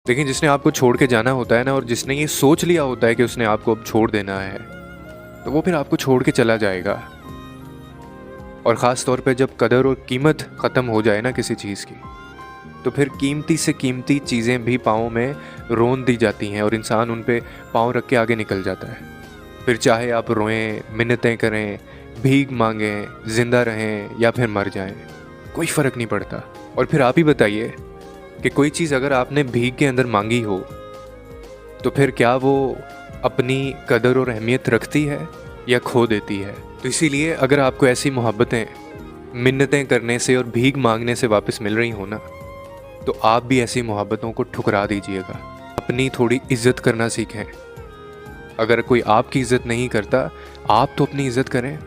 लेकिन जिसने आपको छोड़ के जाना होता है ना, और जिसने ये सोच लिया होता है कि उसने आपको अब छोड़ देना है, तो वो फिर आपको छोड़ के चला जाएगा। और ख़ास तौर पे जब कदर और कीमत ख़त्म हो जाए ना किसी चीज़ की, तो फिर कीमती से कीमती चीज़ें भी पाँव में रोन दी जाती हैं और इंसान उन पे पाँव रख के आगे निकल जाता है। फिर चाहे आप रोएं, मिन्नतें करें, भीख मांगें, ज़िंदा रहें या फिर मर जाएं, कोई फ़र्क नहीं पड़ता। और फिर आप ही बताइए कि कोई चीज़ अगर आपने भीख के अंदर मांगी हो, तो फिर क्या वो अपनी कदर और अहमियत रखती है या खो देती है? तो इसीलिए अगर आपको ऐसी मोहब्बतें मिन्नतें करने से और भीख मांगने से वापस मिल रही हो ना, तो आप भी ऐसी मोहब्बतों को ठुकरा दीजिएगा। अपनी थोड़ी इज्जत करना सीखें। अगर कोई आपकी इज्जत नहीं करता, आप तो अपनी इज्जत करें।